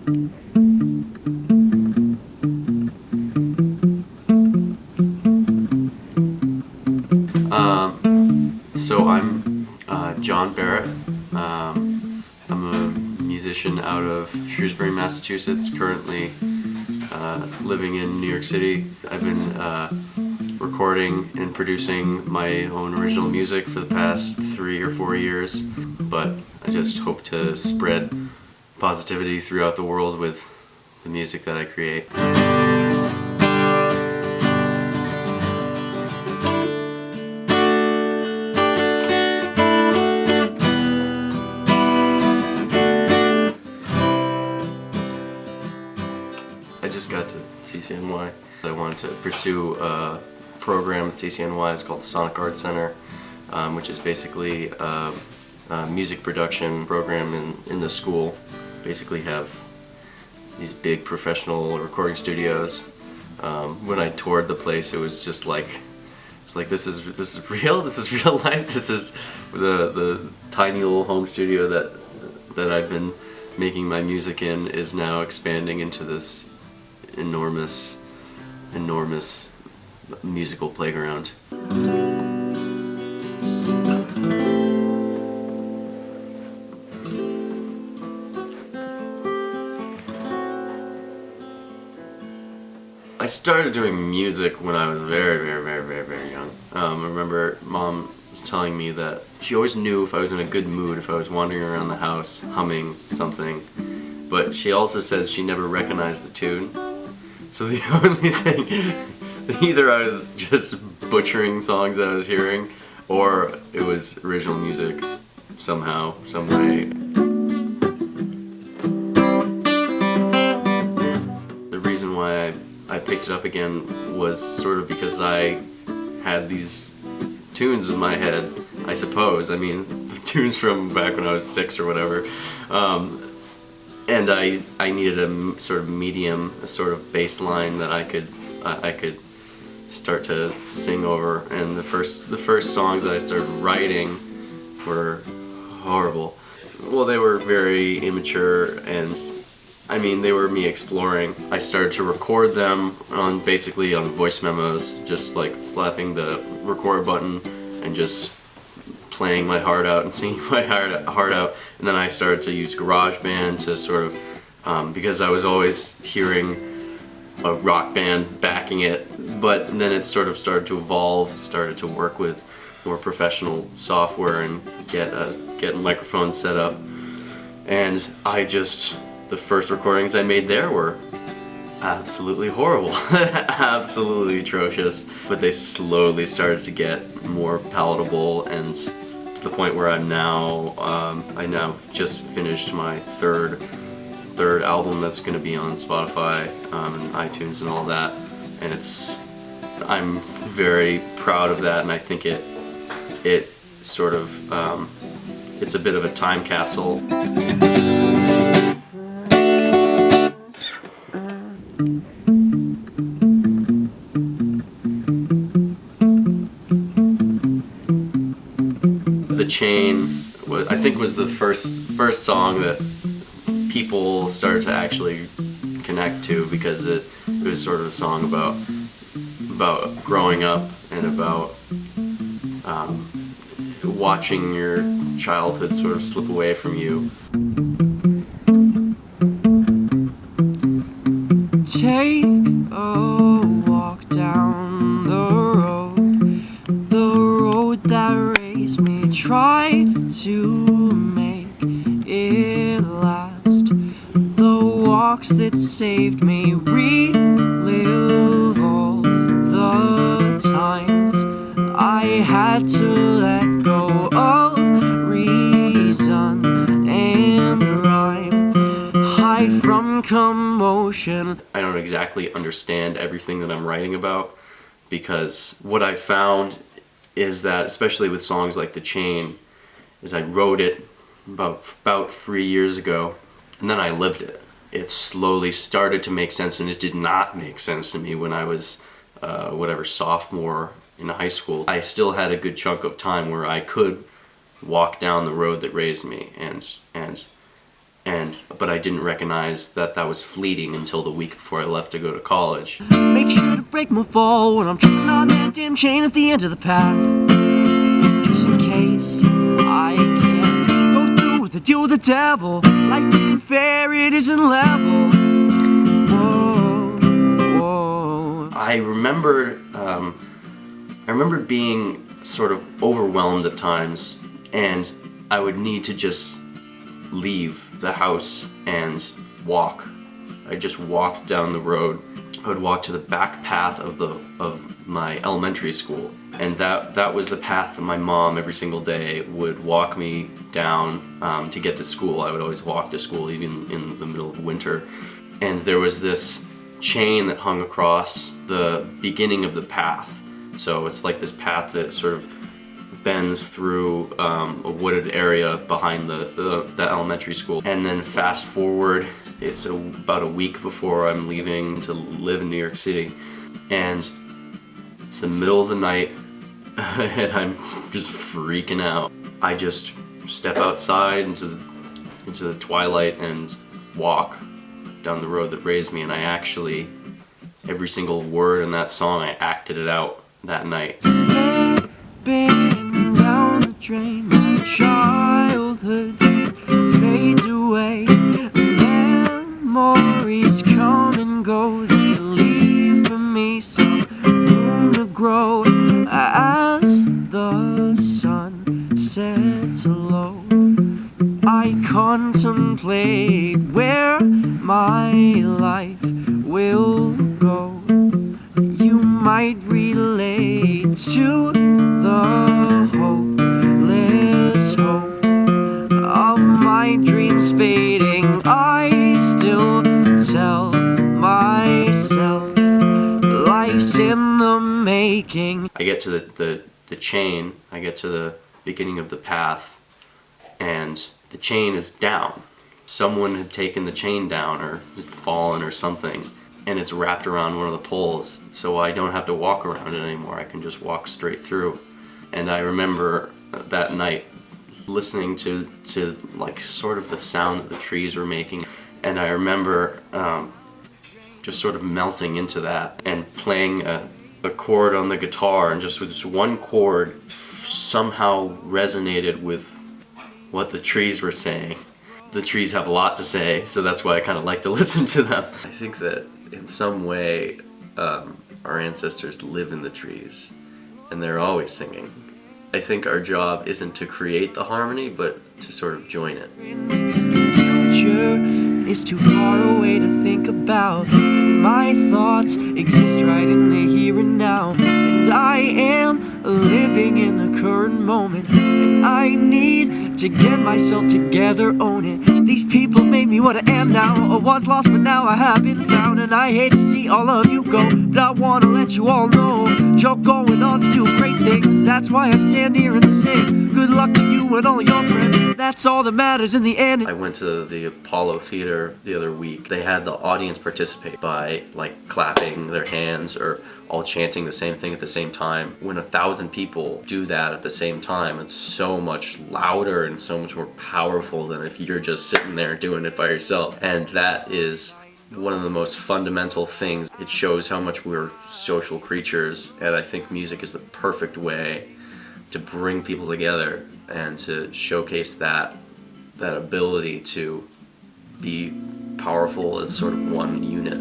So I'm John Barrett. I'm a musician out of Shrewsbury, Massachusetts, currently living in New York City. I've been recording and producing my own original music for the past 3 or 4 years, but I just hope to spread positivity throughout the world with the music that I create. I just got to CCNY. I wanted to pursue a program at CCNY. It's called the Sonic Arts Center, which is basically a music production program in the school. Basically have these big professional recording studios. When I toured the place, it was just like, this is real. This is real life. This is the tiny little home studio that I've been making my music in is now expanding into this enormous musical playground. I started doing music when I was very young. I remember Mom was telling me that she always knew if I was in a good mood, if I was wandering around the house humming something, but she also says she never recognized the tune. So the only thing, either I was just butchering songs that I was hearing, or it was original music somehow, some way. The reason why I picked it up again was sort of because I had these tunes in my head, I suppose. I mean, the tunes from back when I was 6 or whatever. And I needed a sort of medium, a sort of bass line that I could start to sing over. And the first songs that I started writing were horrible. Well, they were very immature, and I mean, they were me exploring. I started to record them basically on voice memos, just like slapping the record button and just playing my heart out and singing my heart out. And then I started to use GarageBand to sort of, because I was always hearing a rock band backing it, but then it sort of started to evolve, started to work with more professional software and get microphones set up. And the first recordings I made there were absolutely horrible, absolutely atrocious, but they slowly started to get more palatable, and to the point where I now just finished my third album that's going to be on Spotify and iTunes and all that, and I'm very proud of that, and I think it sort of it's a bit of a time capsule. The Chain I think was the first song that people started to actually connect to, because it was sort of a song about growing up and about watching your childhood sort of slip away from you. Take a walk down the road that raised me. Try to make it last. The walks that saved me. Relive all the times I had to let go of reason and rhyme. Hide from commotion. I don't exactly understand everything that I'm writing about, because what I found is that, especially with songs like The Chain, is I wrote it about 3 years ago, and then I lived it. It slowly started to make sense, and it did not make sense to me when I was sophomore in high school. I still had a good chunk of time where I could walk down the road that raised me and but I didn't recognize that that was fleeting until the week before I left to go to college. Make sure to break my fall when I'm tripping on that damn chain at the end of the path. Just in case I can't go through with the deal with the devil. Life isn't fair, it isn't level. Whoa, whoa. I remembered being sort of overwhelmed at times, and I would need to just leave the house and walk. I just walked down the road. I would walk to the back path of my elementary school, and that was the path that my mom every single day would walk me down to get to school. I would always walk to school even in the middle of winter, and there was this chain that hung across the beginning of the path. So it's like this path that sort of bends through a wooded area behind the elementary school. And then fast forward, it's about a week before I'm leaving to live in New York City, and it's the middle of the night and I'm just freaking out. I just step outside into the twilight and walk down the road that raised me, and I actually, every single word in that song, I acted it out that night. Slipping down the drain, my childhood fades away. Memories come and go, they leave for me some room to grow. As the sun sets low, I contemplate where my life will go. You might relate to the hopeless hope of my dreams fading. I still tell myself life's in the making. I get to the chain, I get to the beginning of the path, and the chain is down. Someone had taken the chain down or had fallen or something, and it's wrapped around one of the poles, so I don't have to walk around it anymore. I can just walk straight through. And I remember that night listening to like sort of the sound that the trees were making, and I remember just sort of melting into that and playing a chord on the guitar, and just with this one chord somehow resonated with what the trees were saying. The trees have a lot to say, so that's why I kind of like to listen to them. I think that in some way our ancestors live in the trees, and they're always singing. I think our job isn't to create the harmony, but to sort of join it. Because the future is too far away to think about. My thoughts exist right in the here and now, and I am living in the current moment, and I need to get myself together, own it. These people made me what I am now. I was lost, but now I have been found, and I hate to see all of you go, but I want to let you all know you're going on to do great things. That's why I stand here and sing. Good luck to you and all your friends. That's all that matters in the end. I went to the Apollo Theater the other week. They had the audience participate by like clapping their hands or all chanting the same thing at the same time. When 1,000 people do that at the same time, it's so much louder and so much more powerful than if you're just sitting there doing it by yourself. And that is one of the most fundamental things. It shows how much we're social creatures, and I think music is the perfect way to bring people together and to showcase that ability to be powerful as sort of one unit.